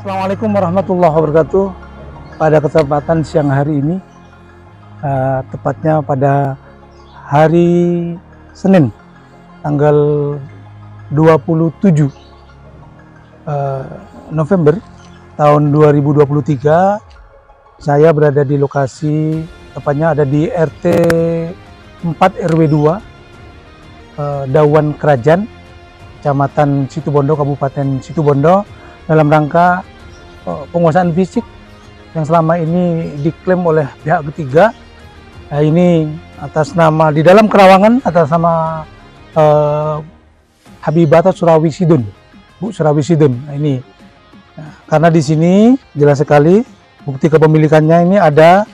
Assalamualaikum warahmatullahi wabarakatuh. Pada kesempatan siang hari ini, tepatnya pada hari Senin, tanggal 27 November tahun 2023, saya berada di lokasi, tepatnya ada di RT 4 RW 2, Dawan Kerajaan, Kecamatan Situbondo, Kabupaten Situbondo, dalam rangka penguasaan fisik yang selama ini diklaim oleh pihak ketiga. Nah, ini atas nama di dalam kerawangan atas nama Habibata Surawi Sidun, Bu Surawi Sidun. Nah, ini karena di sini jelas sekali bukti kepemilikannya ini ada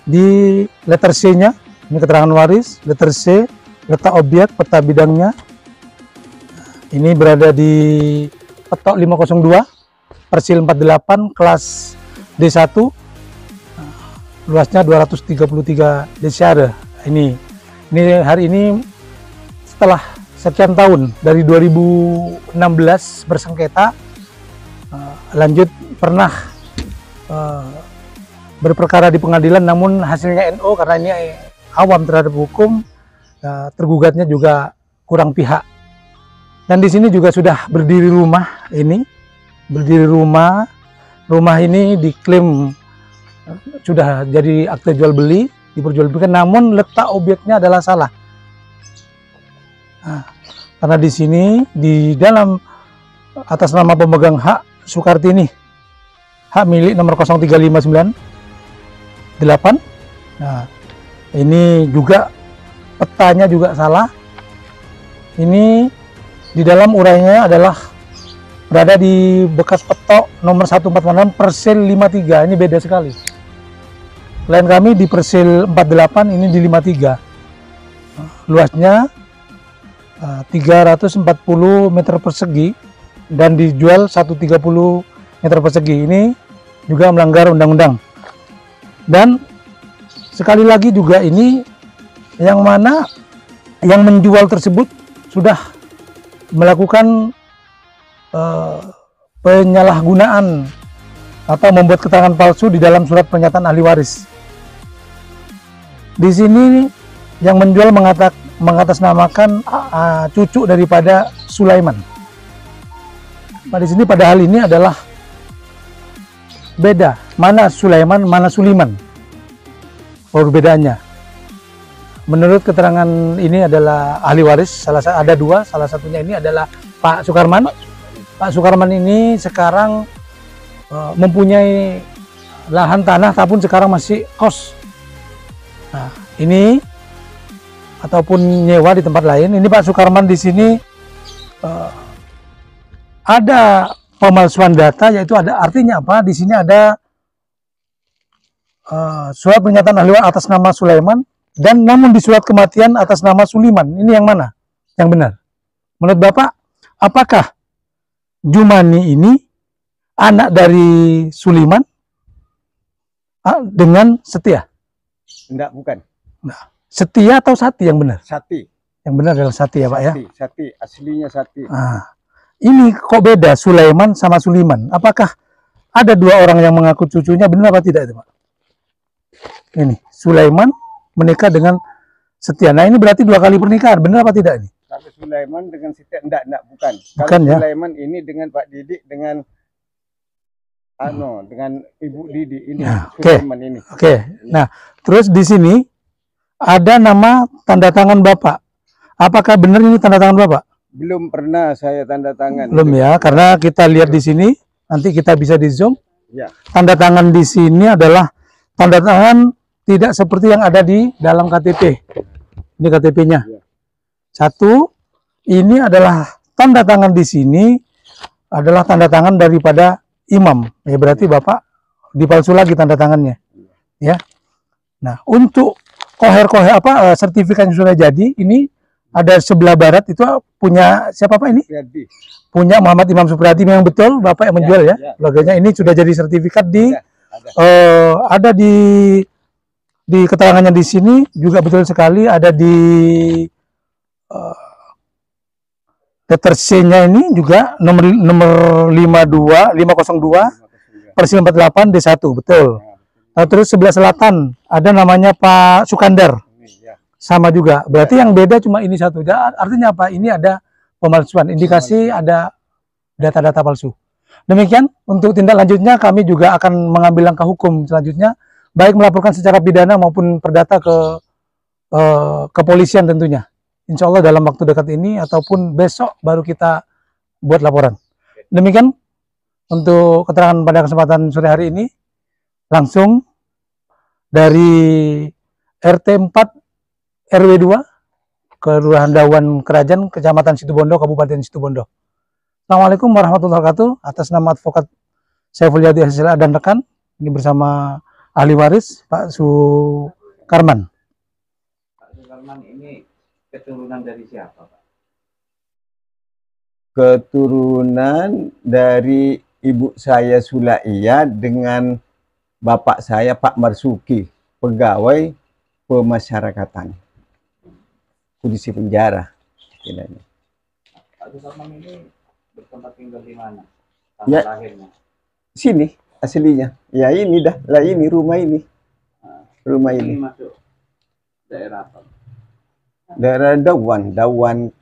di letter C-nya, ini keterangan waris, letter C, letak objek, peta bidangnya. Ini berada di Petok 502 Persil 48 kelas D1, luasnya 233 desiare. Ini hari ini setelah sekian tahun dari 2016 bersengketa, lanjut pernah berperkara di pengadilan, namun hasilnya NO karena ini awam terhadap hukum, tergugatnya juga kurang pihak. Dan di sini juga sudah berdiri rumah ini. Rumah ini diklaim sudah jadi akte jual beli, diperjualbelikan, namun letak objeknya adalah salah. Nah, karena di sini di dalam atas nama pemegang hak Sukartini, hak milik nomor 03598. Nah, ini juga petanya juga salah. Ini di dalam urainya adalah berada di bekas petok nomor 1446 Persil 53, ini beda sekali. Klien kami di Persil 48, ini di 53. Luasnya 340 meter persegi dan dijual 130 meter persegi. Ini juga melanggar undang-undang. Dan sekali lagi juga ini yang mana yang menjual tersebut sudah melakukan penyalahgunaan atau membuat keterangan palsu di dalam surat pernyataan ahli waris. Di sini yang menjual mengatasnamakan cucu daripada Sulaiman. Nah, di sini pada hal ini adalah beda, mana Sulaiman, mana Suliman. Perbedaannya. Menurut keterangan ini adalah ahli waris, ada dua, salah satunya ini adalah Pak Sukarman. Pak Sukarman ini sekarang mempunyai lahan tanah, tapi sekarang masih kos. Nah, ini ataupun nyewa di tempat lain. Ini Pak Sukarman di sini ada pemalsuan data, yaitu ada artinya apa? Di sini ada surat pernyataan ahli waris atas nama Sulaiman, dan namun di surat kematian atas nama Suliman. Ini yang mana yang benar? Menurut Bapak, apakah Jumani ini anak dari Suliman dengan Setia? Enggak, bukan. Nah, Setia atau Sati yang benar? Sati. Yang benar adalah Sati ya, Pak, ya? Sati, aslinya Sati. Nah, ini kok beda Sulaiman sama Suliman? Apakah ada dua orang yang mengaku cucunya, benar apa tidak itu, Pak? Ini Sulaiman menikah dengan Setia. Nah, ini berarti dua kali pernikahan, benar apa tidak ini? Kalau Sulaiman dengan Setia, enggak, bukan. Bukan, kalau ya? Sulaiman ini dengan Pak Didik, dengan dengan Ibu Didi ini. Nah, Sulaiman ini. Oke. Nah, terus di sini ada nama tanda tangan Bapak. Apakah benar ini tanda tangan Bapak? Belum pernah saya tanda tangan. Belum ya, karena kita lihat di sini, nanti kita bisa di zoom. Ya. Tanda tangan di sini adalah tanda tangan tidak seperti yang ada di dalam KTP. Ini KTP-nya. Ya. Satu, ini adalah tanda tangan di sini adalah tanda tangan daripada imam. Ya, berarti Bapak dipalsu lagi tanda tangannya. Ya. Nah, untuk sertifikat yang sudah jadi, ini ada sebelah barat itu punya siapa Pak ini? Jadi. Punya Muhammad Imam Supriyadi, memang betul Bapak yang menjual ya. Keluarganya ini sudah jadi sertifikat di ada di keterangannya di sini juga betul sekali, ada di Letter C-nya ini juga nomor 502 Persil 48 D1, betul. Nah, terus sebelah selatan ada namanya Pak Sukandar. Sama juga. Berarti yang beda cuma ini satu. Artinya apa? Ini ada pemalsuan, indikasi ada data-data palsu. Demikian untuk tindak lanjutnya kami juga akan mengambil langkah hukum selanjutnya, baik melaporkan secara pidana maupun perdata ke kepolisian tentunya. Insya Allah dalam waktu dekat ini ataupun besok baru kita buat laporan. Demikian untuk keterangan pada kesempatan sore hari ini, langsung dari RT 4 RW 2 Kelurahan Dawan Kerajaan, Kecamatan Situbondo, Kabupaten Situbondo. Assalamualaikum warahmatullahi wabarakatuh. Atas nama advokat Saiful Yadi SSLA dan rekan, ini bersama ahli waris Pak Sukarman. Pak Sukarman ini keturunan dari siapa, Pak? Keturunan dari ibu saya Sulaiyah dengan bapak saya Pak Marsuki, pegawai pemasyarakatan. Polisi penjara. Pak Sukarman ini bertempat tinggal di mana? Ya, Lahirnya? sini aslinya. Ya ini dah, lah ini rumah ini. Rumah ini. Masuk daerah apa? Daerah Dawan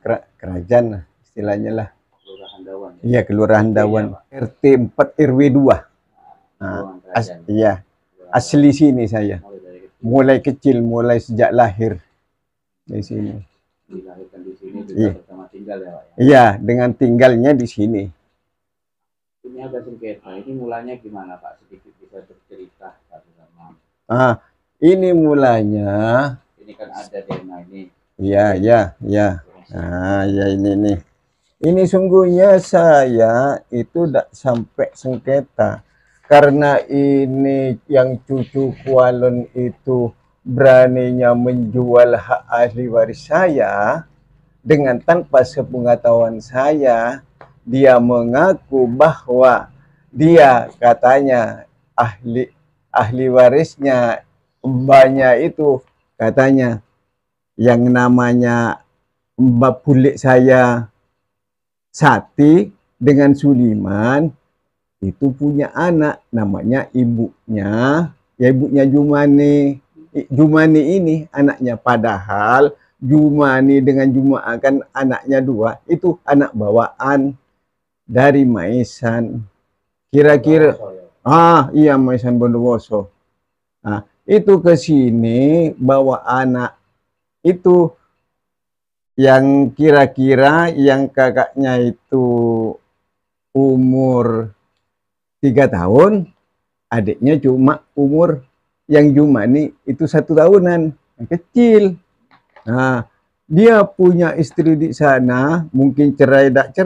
Kerajaan istilahnya lah. Kelurahan Dawan. Iya, Kelurahan Dawan. RT 4 RW 2. Iya. Asli sini saya. Mulai kecil, mulai sejak lahir di sini. Dilahirkan di sini juga bersama tinggal ya, Pak? Iya, dengan tinggalnya di sini. Ini ada sengketa. Ini mulanya gimana, Pak? Sedikit bisa bercerita, Pak Sukarman. Ini mulanya. Ini kan ada DNA ini. Iya. Ya ini nih. Ini sungguhnya saya itu tidak sampai sengketa. Karena ini yang cucu Kualon itu beraninya menjual hak ahli waris saya dengan tanpa sepengetahuan saya. Dia mengaku bahwa dia katanya ahli warisnya banyak itu, katanya yang namanya Mbak Pulik saya Sati dengan Suliman itu punya anak namanya ibunya Jumani. Jumani ini anaknya, padahal Jumani dengan Jumaah kan anaknya dua, itu anak bawaan dari Maisan. Kira-kira iya, Maisan Bondowoso. Itu ke sini bawa anak itu yang kira-kira yang kakaknya itu umur 3 tahun, adiknya cuma umur yang Jumani itu 1 tahunan, yang kecil. Nah, dia punya istri di sana, mungkin cerai tak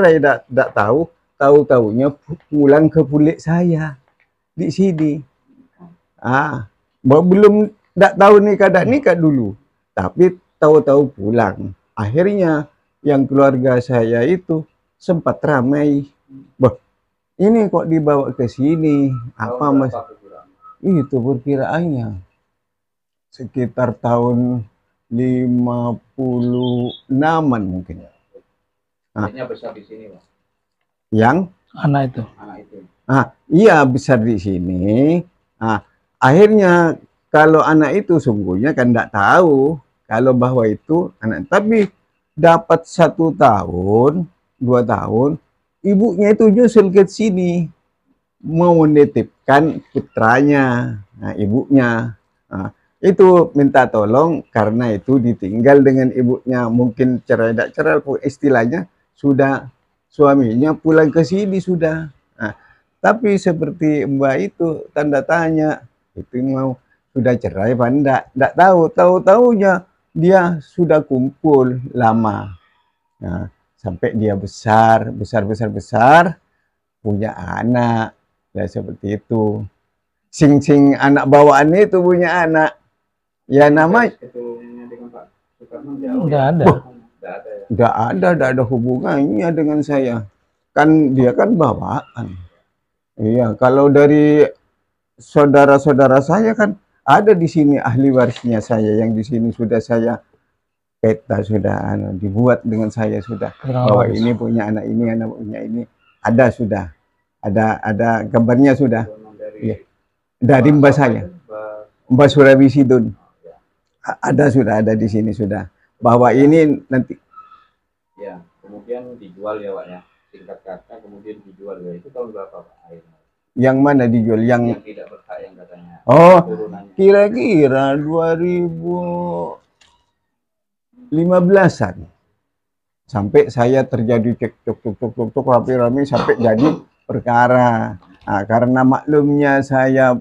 tahu-tahunya pulang ke Pulik saya di sini. Belum tak tahu nikah dulu, tapi tahu-tahu pulang. Akhirnya yang keluarga saya itu sempat ramai. Ini kok dibawa ke sini? Apa Mas? Itu perkiraannya sekitar tahun 56-an mungkin. Adiknya besar di sini, Pak? Yang? Anak itu. Iya, besar di sini. Akhirnya kalau anak itu sungguhnya kan tidak tahu kalau bahwa itu anak, tapi dapat 1 tahun, 2 tahun, ibunya itu nyusul ke sini mau menitipkan putranya. Ibunya itu minta tolong karena itu ditinggal dengan ibunya, mungkin cerai tak cerai, istilahnya sudah suaminya pulang ke sini sudah. Tapi seperti Mbak itu tanda tanya, itu mau sudah cerai apa enggak tahu-tahunya dia sudah kumpul lama. Sampai dia besar punya anak. Ya seperti itu. Sing anak bawaan itu punya anak. Ya namanya enggak ada hubungannya dengan saya. Kan dia kan bawaan. Iya, kalau dari saudara-saudara saya kan ada di sini ahli warisnya saya yang di sini sudah saya peta sudah dibuat dengan saya sudah, bahwa ini punya anak ini, anak punya ini, ada sudah, ada gambarnya sudah. Iya. Dari mbak saya, Mbak Surabi Sidun, ada sudah, ada di sini sudah, bahwa ini nanti. Ya, kemudian dijual ya Pak ya, singkat kata kemudian dijual ya, itu tahun berapa Pak akhirnya? Yang mana dijual? Yang tidak berhak yang katanya. Oh, kira-kira 2015-an. Sampai saya terjadi cekcok rame-rame sampai jadi perkara. Nah, karena maklumnya saya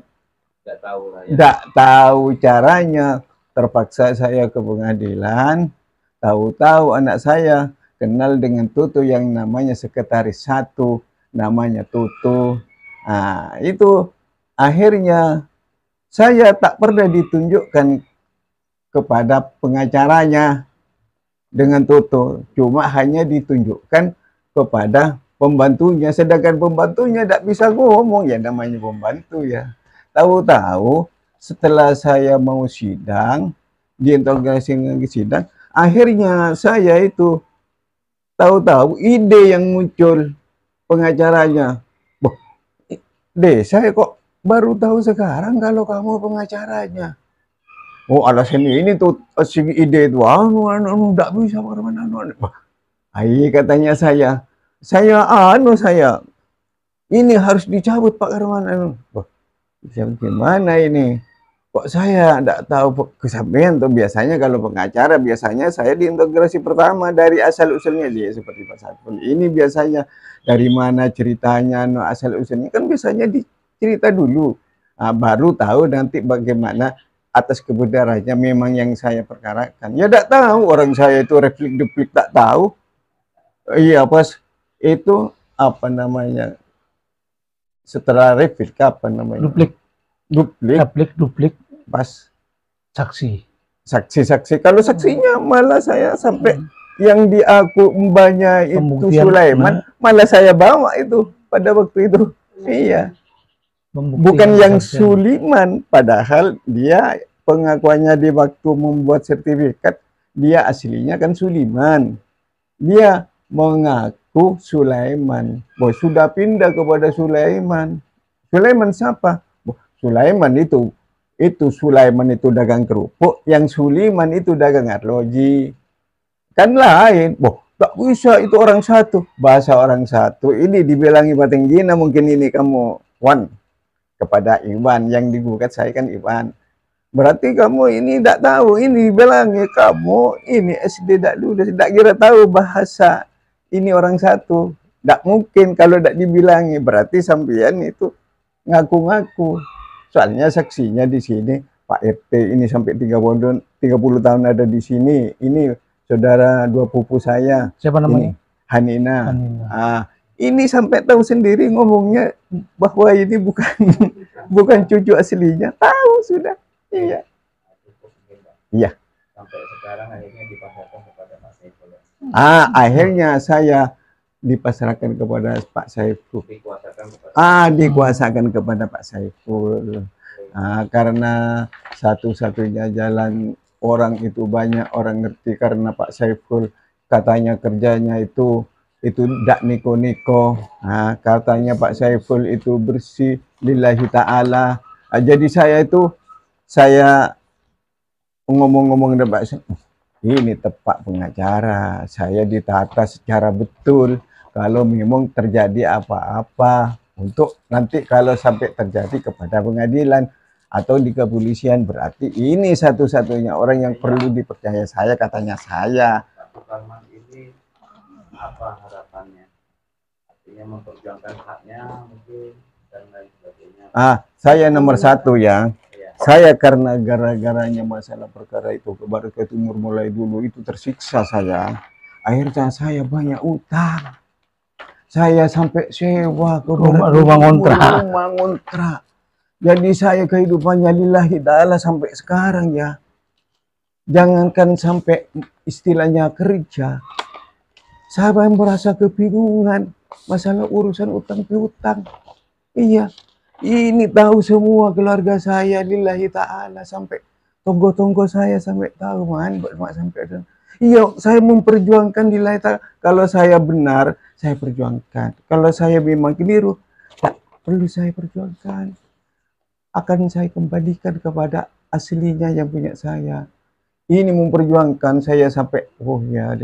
tidak tahu lah ya. Tidak tahu caranya, terpaksa saya ke pengadilan. Tahu-tahu anak saya kenal dengan Tutu yang namanya sekretaris satu, namanya Tutu. Nah, itu akhirnya saya tak pernah ditunjukkan kepada pengacaranya dengan Tutu, cuma hanya ditunjukkan kepada pembantunya, sedangkan pembantunya tidak bisa ngomong, ya namanya pembantu ya. Tahu-tahu setelah saya mau sidang, diinterogasi ke sidang, akhirnya saya itu tahu-tahu ide yang muncul pengacaranya. Saya kok baru tahu sekarang kalau kamu pengacaranya. Oh, alasan ini tuh si ide itu enggak bisa Ayo katanya saya ini harus dicabut Pak Karman. Gimana ini? Kok saya enggak tahu kesampaian tuh, biasanya kalau pengacara biasanya saya diintegrasi pertama dari asal usulnya dia seperti Pak Saiful. Ini biasanya dari mana ceritanya, asal usulnya kan biasanya dicerita dulu. Nah, baru tahu nanti bagaimana atas kebenarannya memang yang saya perkarakan. Ya enggak tahu, orang saya itu replik-duplik tak tahu. Iya, pas itu apa namanya? Setelah replik apa namanya? Duplik pas saksi. Kalau saksinya malah saya sampai yang diaku mbaknya itu Sulaiman, malah saya bawa itu pada waktu itu. Iya. Bukan yang Suliman, padahal dia pengakuannya di waktu membuat sertifikat, dia aslinya kan Suliman. Dia mengaku Sulaiman, bahwa sudah pindah kepada Sulaiman. Sulaiman siapa? Sulaiman itu Sulaiman itu dagang kerupuk, yang Suliman itu dagang arloji. Kan lain. Tak bisa, itu orang satu. Bahasa orang satu. Ini dibilangi Batenggina, mungkin ini kamu Wan. Kepada Iwan, yang digugat saya kan Iwan. Berarti kamu ini tidak tahu, ini dibilangi kamu, ini SD tidak lulus, tidak kira tahu bahasa ini orang satu. Tidak mungkin kalau tidak dibilangi, berarti sampean itu ngaku-ngaku. Soalnya saksinya di sini Pak RT ini sampai 30 tahun ada di sini. Ini saudara dua pupu saya. Siapa namanya? Ini Hanina. Ini sampai tahu sendiri ngomongnya bahwa ini bukan cucu aslinya. Tahu sudah. Iya. Iya. Sampai sekarang akhirnya dipasarkan kepada Pak Saiful. Akhirnya saya dipasarkan kepada Pak Saiful. Dikuasakan kepada Pak Saiful. Karena satu-satunya jalan orang itu banyak orang ngerti, karena Pak Saiful katanya kerjanya itu tidak niko-niko. Katanya Pak Saiful itu bersih lillahi ta'ala. Jadi saya ngomong-ngomong dengan Pak Saiful, ini tepat pengacara, saya ditata secara betul. Kalau memang terjadi apa-apa, untuk nanti kalau sampai terjadi kepada pengadilan atau di kepolisian, berarti ini satu-satunya orang yang perlu dipercaya saya, katanya saya. Pak Karman ini apa harapannya? Artinya memperjuangkan haknya mungkin dan lain sebagainya. Saya nomor satu ya. Saya karena gara-garanya masalah perkara itu baru ke timur mulai dulu itu tersiksa saya. Akhirnya saya banyak utang. Saya sampai sewa ke rumah ngontrak. Jadi saya kehidupannya lillahi ta'ala sampai sekarang ya. Jangankan sampai istilahnya kerja. Saya merasa kebingungan masalah urusan utang piutang. Iya. Ini tahu semua keluarga saya lillahi ta'ala, sampai tonggo-tonggo saya sampai tahu sampai Iya, saya memperjuangkan di lain. Kalau saya benar, saya perjuangkan. Kalau saya memang keliru, tak perlu saya perjuangkan. Akan saya kembalikan kepada aslinya yang punya saya. Ini memperjuangkan saya sampai, oh ya,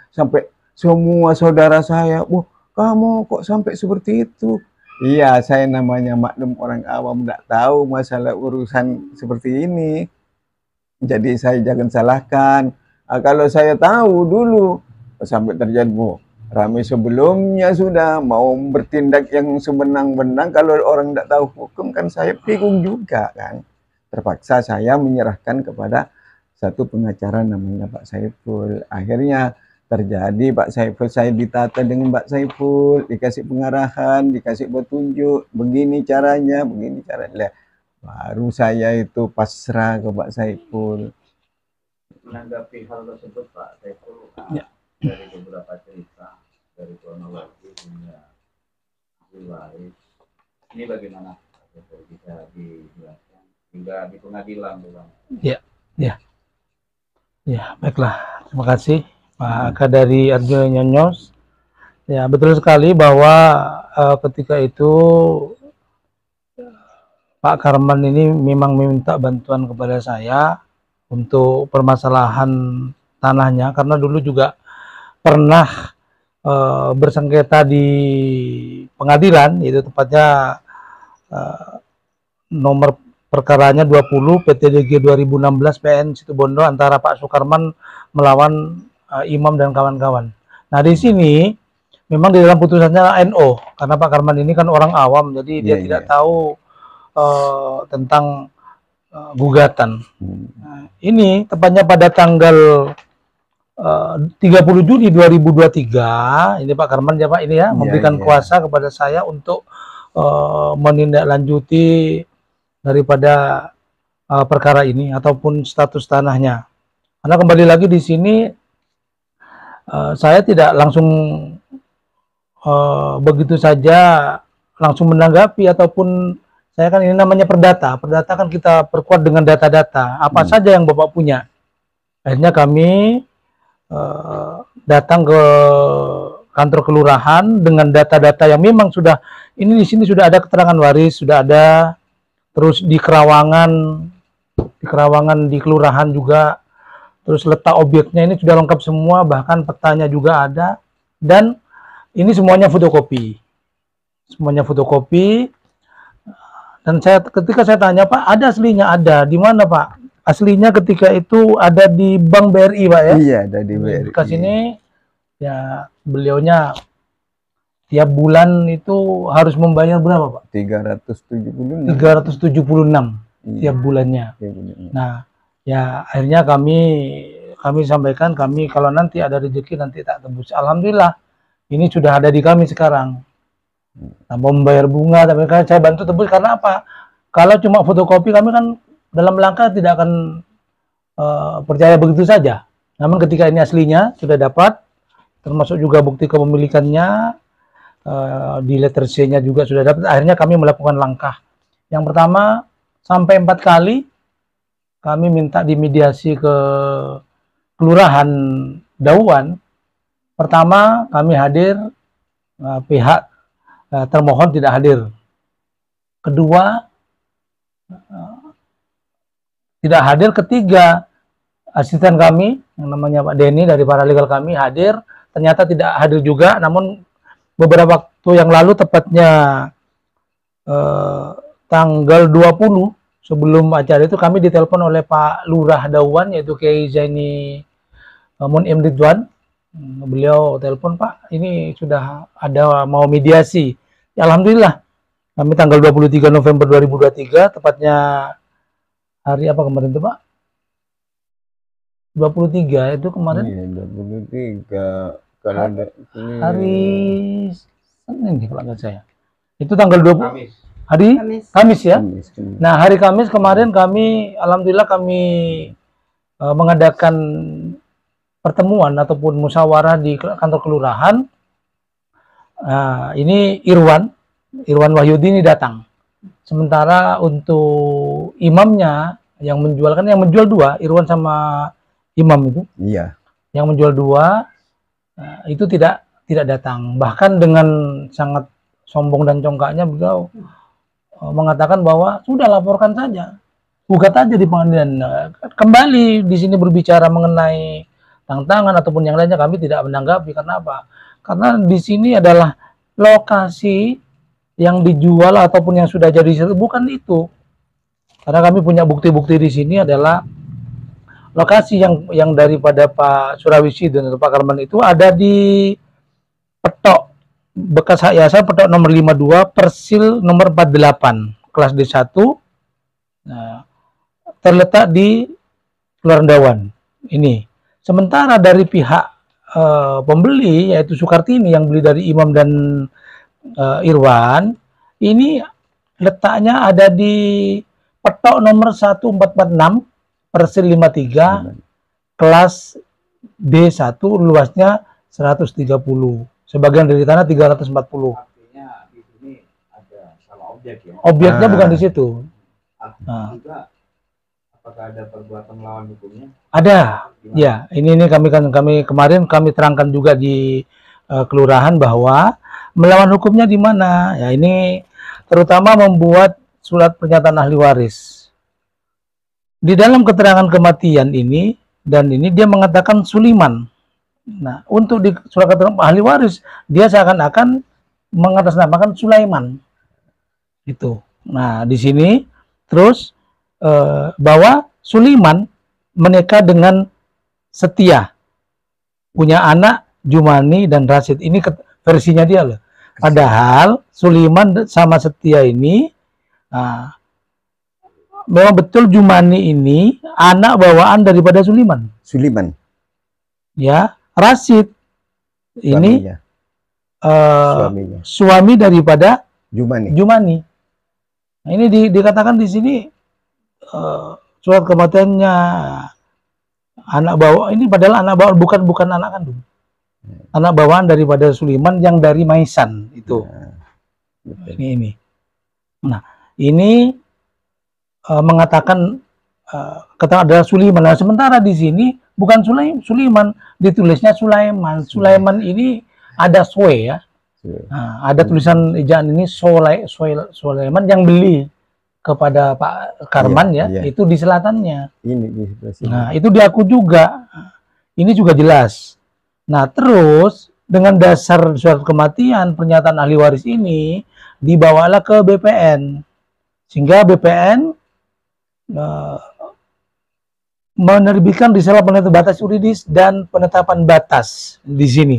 sampai semua saudara saya, wah kamu kok sampai seperti itu? Iya, saya namanya maklum orang awam, tidak tahu masalah urusan seperti ini. Jadi saya jangan salahkan. Kalau saya tahu dulu sampai terjadi, ramai sebelumnya sudah mau bertindak yang semenang-menang. Kalau orang tidak tahu hukum kan saya bingung juga kan. Terpaksa saya menyerahkan kepada satu pengacara namanya Pak Saiful. Akhirnya terjadi Pak Saiful, saya ditata dengan Pak Saiful, dikasih pengarahan, dikasih petunjuk, begini caranya, begini caranya. Baru saya itu pasrah ke Pak Saiful. Menanggapi hal tersebut Pak Saiful, Ya. dari beberapa cerita, dari kronologi hingga riwayat, ini bagaimana Pak Saiful bisa dijelaskan hingga di pengadilan bukan? Ya, baiklah. Terima kasih Pak Aka dari Arjuna Nyonyos. Ya, betul sekali bahwa ketika itu Pak Karman ini memang meminta bantuan kepada saya untuk permasalahan tanahnya, karena dulu juga pernah bersengketa di pengadilan, itu tepatnya nomor perkaranya 20 PTDG 2016 PN Situbondo antara Pak Sukarman melawan Imam dan kawan-kawan. Nah, di sini memang di dalam putusannya NO, karena Pak Karman ini kan orang awam, jadi dia tidak tahu tentang gugatan. Nah, ini tepatnya pada tanggal 30 Juni 2023, ini Pak Karman ya Pak ini ya, memberikan kuasa kepada saya untuk menindaklanjuti daripada perkara ini ataupun status tanahnya. Karena kembali lagi di sini saya tidak langsung begitu saja langsung menanggapi, ataupun saya kan ini namanya perdata. Perdata kan kita perkuat dengan data-data apa saja yang Bapak punya. Akhirnya kami datang ke kantor kelurahan dengan data-data yang memang sudah, ini di sini sudah ada keterangan waris, sudah ada, terus di Kerawangan di kelurahan juga, terus letak objeknya ini sudah lengkap semua, bahkan petanya juga ada, dan ini semuanya fotokopi. Dan ketika saya tanya, Pak, ada aslinya? Ada. Di mana, Pak? Aslinya ketika itu ada di Bank BRI, Pak ya? Iya, ada di BRI. Ke sini ya, beliaunya tiap bulan itu harus membayar berapa, Pak? 376. 376 tiap bulannya. Nah, ya akhirnya kami sampaikan, kami kalau nanti ada rezeki nanti tak tebus. Alhamdulillah ini sudah ada di kami sekarang. Tanpa membayar bunga, tapi kan saya bantu tebus. Karena apa? Kalau cuma fotokopi, kami kan dalam langkah tidak akan percaya begitu saja. Namun ketika ini aslinya sudah dapat, termasuk juga bukti kepemilikannya, di letter C-nya juga sudah dapat. Akhirnya kami melakukan langkah. Yang pertama, sampai 4 kali kami minta dimediasi ke Kelurahan Dauan. Pertama kami hadir, pihak termohon tidak hadir. Kedua tidak hadir. Ketiga, asisten kami yang namanya Pak Denny dari paralegal kami hadir, ternyata tidak hadir juga. Namun beberapa waktu yang lalu, tepatnya tanggal 20 sebelum acara itu, kami ditelepon oleh Pak Lurah Dauan, yaitu Kiai Zaini Mun'im Ridwan. Beliau telepon, Pak, ini sudah ada mau mediasi. Ya, alhamdulillah kami tanggal 23 November 2023, tepatnya hari apa kemarin itu, Pak? 23 itu kemarin. Iya, 23. Kalau ada hari Senin kalau nggak saya. Itu tanggal 20. Kamis. Hari Kamis ya. Kamis. Nah, hari Kamis kemarin kami alhamdulillah kami mengadakan pertemuan ataupun musyawarah di kantor kelurahan. Ini Irwan Wahyudi ini datang. Sementara untuk imamnya yang menjual, kan yang menjual dua, Irwan sama Imam itu. Iya. Yang menjual 2 itu tidak datang. Bahkan dengan sangat sombong dan congkaknya beliau mengatakan bahwa sudah laporkan saja, gugat aja di pengadilan. Kembali di sini berbicara mengenai tantangan ataupun yang lainnya kami tidak menanggapi. Karena apa? Karena di sini adalah lokasi yang dijual ataupun yang sudah jadi bukan itu. Karena kami punya bukti-bukti di sini adalah lokasi yang daripada Pak Surawisi dan Pak Karman itu ada di petok bekas hak yayasan petok nomor 52 persil nomor 48 kelas D1, nah, terletak di Kelurahan Dawan ini. Sementara dari pihak pembeli yaitu Sukartini yang beli dari Imam dan Irwan ini letaknya ada di petok nomor 1446 persil 53 kelas D1 luasnya 130. Sebagian dari tanah 340. Artinya di sini ada salah objek ya. Objeknya bukan di situ. Artinya juga apakah ada perbuatan melawan hukumnya? Ada. Gimana? Ya, ini kami kemarin kami terangkan juga di kelurahan bahwa melawan hukumnya di mana? Ya, ini terutama membuat surat pernyataan ahli waris. Di dalam keterangan kematian ini dan ini dia mengatakan Suliman. Nah, untuk di surat keterangan ahli waris dia seakan-akan mengatasnamakan Sulaiman. Itu. Nah, di sini terus bahwa Suliman menikah dengan Setia, punya anak Jumani dan Rasid. Ini versinya dia loh. Padahal Suliman sama Setia ini memang betul Jumani ini anak bawaan daripada Suliman. Suliman. Ya, Rasid ini suami daripada Jumani. Nah, ini dikatakan di sini surat kematiannya anak bawaan ini padahal anak bawaan bukan anak kandung. Anak bawaan daripada Suliman yang dari Maisan itu. Ini. Nah, ini mengatakan kata adalah Suliman. Nah, sementara di sini bukan Suliman, ditulisnya Sulaiman. Sulaiman ini ada Soe ya. Nah, ada tulisan ejaan ini Sulaiman yang beli kepada Pak Karman itu di selatannya. Ini di sebelah sini. Nah, itu diaku juga. Ini juga jelas. Nah, terus dengan dasar surat kematian pernyataan ahli waris ini dibawalah ke BPN. Sehingga BPN menerbitkan risalah penetapan batas yuridis dan penetapan batas di sini.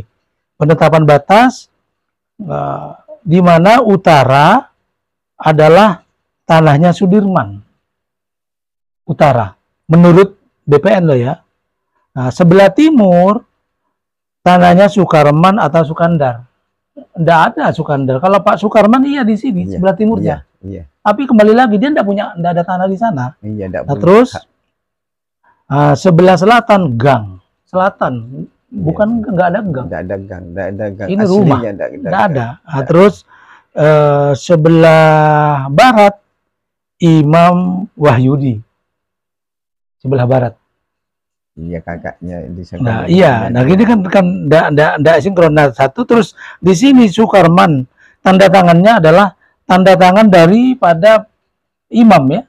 Penetapan batas di mana utara adalah tanahnya Sudirman. Utara, menurut BPN loh ya. Nah, sebelah timur tanahnya Sukarman atau Sukandar. Tidak ada Sukandar. Kalau Pak Sukarman iya di sini sebelah timurnya. Iya. Tapi kembali lagi dia tidak ada tanah di sana. Iya, nah, terus sebelah selatan gang. Selatan bukan nggak ada gang. Nggak ada gang, nggak ada gang. Ini aslinya rumah. Nggak ada. Nah, terus sebelah barat Imam Wahyudi. Sebelah barat. Iya, kakaknya di sana. Nah, iya. Nah, ini kan enggak sinkron. Nah, satu terus di sini Sukarman tanda tangannya adalah tanda tangan daripada imam ya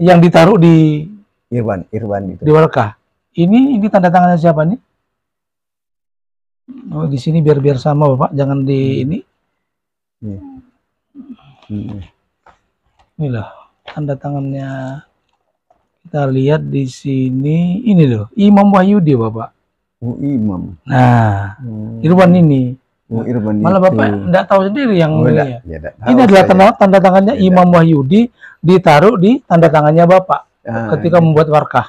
yang ditaruh di Irwan itu. Di Walka. Ini tanda tangannya siapa nih? Oh, di sini biar sama Bapak, jangan di ini. Inilah tanda tangannya. Kita lihat di sini, ini loh, Imam Wahyudi Bapak. Oh, Imam. Nah, Irwan ini. Oh, Irwan malah itu. Bapak enggak tahu sendiri yang ini. Ya, ini adalah tanda tangannya Imam Wahyudi ditaruh di tanda tangannya Bapak ketika membuat warkah.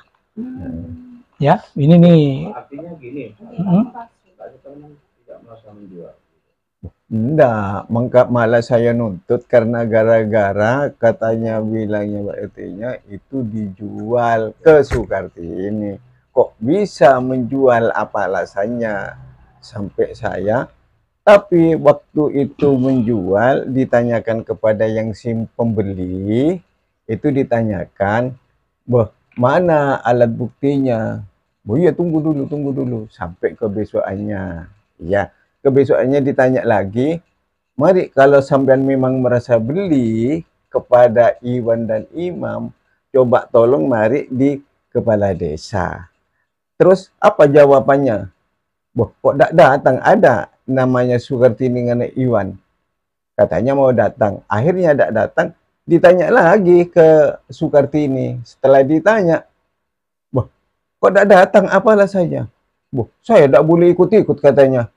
Ya, ini nih. Artinya gini, tidak merasa menjual. Enggak, malah saya nuntut karena gara-gara katanya bilangnya Mbak RT-nya itu dijual ke Sukartini. Kok bisa menjual, apa alasannya? Sampai saya, tapi waktu itu menjual ditanyakan kepada yang pembeli, itu ditanyakan, mana alat buktinya? Oh iya, tunggu dulu. Sampai kebesokannya. Ya, kebesokannya ditanya lagi, mari kalau sampean memang merasa beli kepada Iwan dan Imam, coba tolong mari di kepala desa. Terus apa jawabannya? Boh, kok tidak datang? Ada namanya Sukartini dengan Iwan. Katanya mau datang. Akhirnya tidak datang. Ditanya lagi ke Sukartini. Setelah ditanya, boh, kok tidak datang? Apalah saja. Boh, saya tidak boleh ikut-ikut katanya.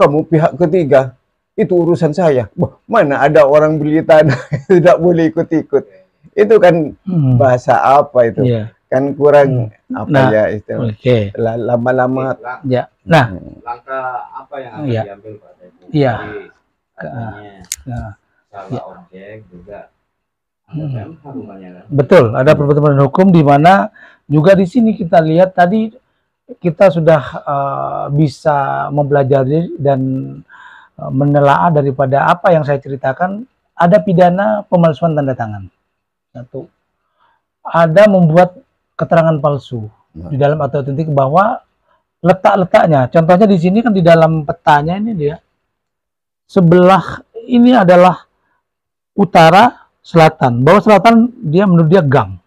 Kamu pihak ketiga. Itu urusan saya. Boh, mana ada orang beli tanah tidak boleh ikut-ikut. Itu kan bahasa apa itu? Iya. Kan kurang apa Nah, ya itu. Oke. Lama-lama. Ya. Nah, Langkah apa yang akan Iya. diambil Pak Saiful? Iya. Jadi adanya Nah, salah objek juga ada PMH rupanya kan? betul, ada perbuatan hukum di mana juga di sini kita lihat tadi kita sudah bisa mempelajari dan menelaah daripada apa yang saya ceritakan. Ada pidana pemalsuan tanda tangan. Satu, ada membuat keterangan palsu di dalam atau autentik bahwa letak-letaknya. Contohnya di sini kan di dalam petanya ini dia sebelah ini adalah utara selatan. Bawah selatan dia menurut dia gang.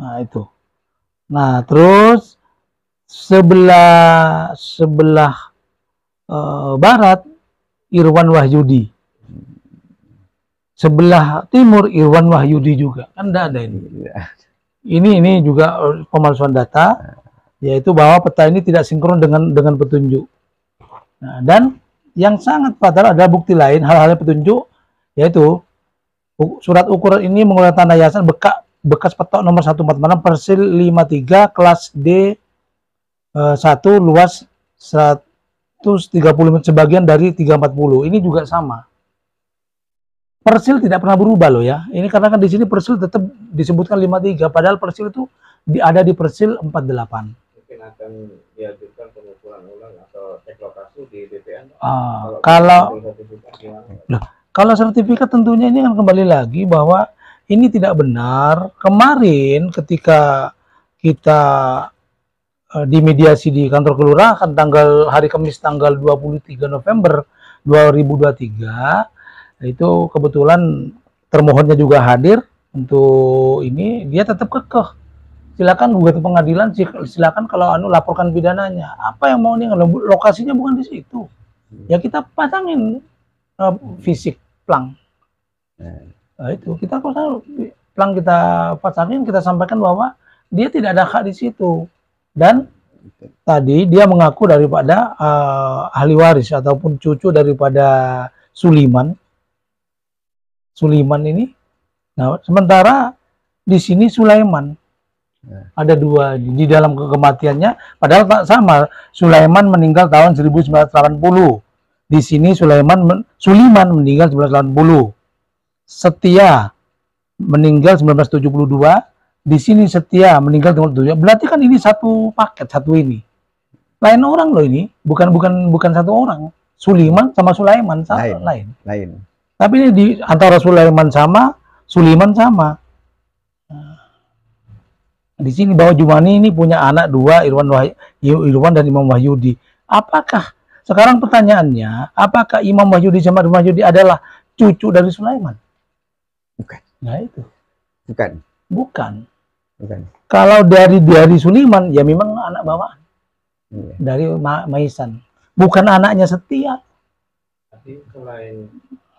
Nah itu. Nah terus sebelah barat Irwan Wahyudi. Sebelah timur Irwan Wahyudi juga. Kan enggak ada ini. Ini juga pemalsuan data, yaitu bahwa peta ini tidak sinkron dengan petunjuk. Nah, dan yang sangat fatal adalah bukti lain, hal-hal petunjuk, yaitu surat ukuran ini menggunakan tanda hiasan bekas petok nomor 146 persil 53 kelas D 1 luas 130 sebagian dari 340. Ini juga sama. Persil tidak pernah berubah loh ya. Ini karena kan di sini persil tetap disebutkan 53, padahal persil itu ada di persil 48. Mungkin akan diajukan pengukuran ulang atau cek lokasi di BPN. Kalau sertifikat tentunya ini akan kembali lagi bahwa ini tidak benar. Kemarin ketika kita dimediasi di kantor kelurahan hari Kamis tanggal 23 November 2023, itu kebetulan termohonnya juga hadir untuk ini, dia tetap kekeh. Silakan gugat ke pengadilan, silakan kalau laporkan pidananya. Apa yang mau nih, lokasinya bukan di situ. Ya kita pasangin fisik plang. Nah, itu kita plang kita pasangin, kita sampaikan bahwa dia tidak ada hak di situ. Dan tadi dia mengaku daripada ahli waris ataupun cucu daripada Sulaiman ini. Nah, sementara di sini Sulaiman ada dua di dalam kematiannya, padahal tak sama. Sulaiman meninggal tahun 1980. Di sini Sulaiman meninggal 1980. Setia meninggal 1972. Di sini Setia meninggal 1977. Berarti kan ini satu paket, satu ini. Lain orang loh ini, bukan satu orang. Sulaiman sama Sulaiman lain. Tapi ini di antara Sulaiman sama Sulaiman sama. Nah, di sini bahwa Jumani ini punya anak dua, Irwan dan Imam Wahyudi. Apakah sekarang pertanyaannya, apakah Imam Wahyudi sama Irwan Wahyudi adalah cucu dari Sulaiman? Bukan. Nah itu. Bukan. Kalau dari Sulaiman ya memang anak bawaan. Dari Maisan. Bukan anaknya Setia. Tapi selain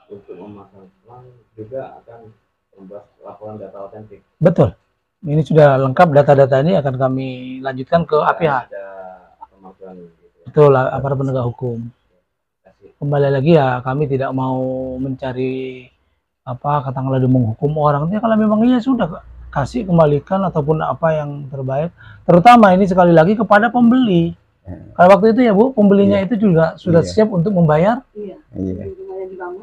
untuk memasang plang juga akan membuat laporan data otentik. Betul. Ini sudah lengkap, data-data ini akan kami lanjutkan ke APH. Ada kemampuan gitu ya. Betul, aparat penegak hukum. Kembali lagi ya, kami tidak mau mencari katakanlah menghukum orang. Kalau memang iya sudah kasih, kembalikan ataupun apa yang terbaik. Terutama ini sekali lagi kepada pembeli. Kalau waktu itu ya Bu, pembelinya itu juga sudah siap untuk membayar.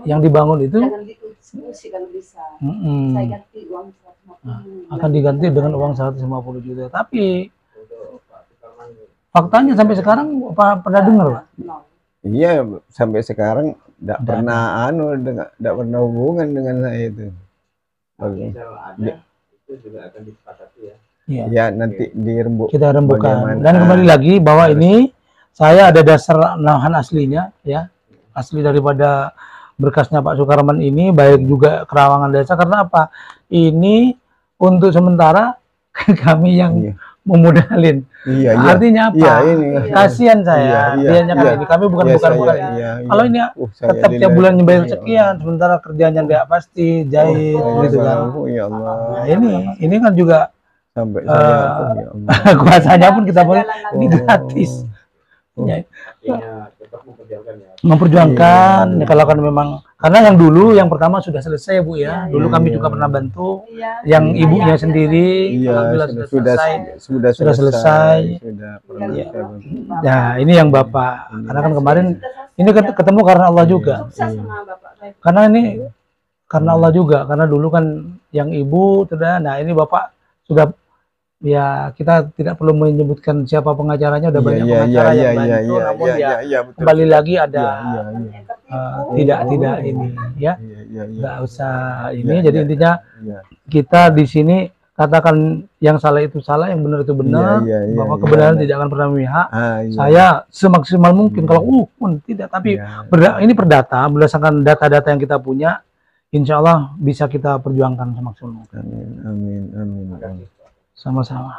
Yang dibangun itu kalau bisa. Saya ganti uang 150. Akan diganti dengan uang 150 juta. Tapi faktanya sampai sekarang pernah dengar, Pak? Iya, sampai sekarang tidak pernah tidak pernah hubungan dengan saya itu. Misal ada, itu juga akan disepakati ya. Iya. Ya nanti dirembuk. Kita rembukan. Bagaimana? Dan kembali lagi bahwa harus. ini saya ada dasar lahan aslinya, ya, asli daripada berkasnya Pak Sukarman ini, baik juga kerawangan desa. Karena apa? Ini untuk sementara kami yang Iya. memodalin. Iya, iya. Artinya apa? Iya, ini. Kasihan saya. Iya, iya, Dianya kan iya. ini kami bukan Iya, bukan saya- bukan. iya, iya. Kalau ini Saya tetap tiap lillahi. bulan nyembayar Ya sekian, Allah. sementara kerjanya nggak pasti, jahit Oh, gitu kan. ya Allah. Nah, ini kan juga Sampai saya ya Allah. kuasanya pun kita boleh ini Oh. gratis. Oh. Ya, Artinya tetap memperjuangkan ya. memperjuangkan Iya. ya, kalau kan memang karena yang dulu yang pertama sudah selesai Bu ya. Iya, Dulu iya. kami juga pernah bantu Iya. yang Iya. ibunya sendiri, Iya, alhamdulillah sudah selesai. sudah Sudah selesai. Sudah pernah Iya. saya bantu. Nah, ini yang Bapak. Ini. Karena kan kemarin ini ketemu karena Allah juga. Sukses sama Bapak saya. Karena ini karena Allah juga, karena dulu kan yang ibu sudah, nah ini Bapak sudah, ya kita tidak perlu menyebutkan siapa pengacaranya, udah banyak pengacara yang bantu, namun ya betul. kembali lagi ada Iya, iya. tidak ini ya, Iya, iya, iya. nggak usah ini. Iya, Jadi iya. intinya Iya. kita di sini katakan yang salah itu salah, yang benar itu benar, Iya, iya, bahwa iya, kebenaran iya. tidak akan pernah memihak. Iya. Saya semaksimal mungkin, Iya. kalau pun tidak, tapi Iya. ini perdata, berdasarkan data-data yang kita punya, insya Allah bisa kita perjuangkan semaksimal mungkin. Amin, amin, amin, amin. Sama-sama.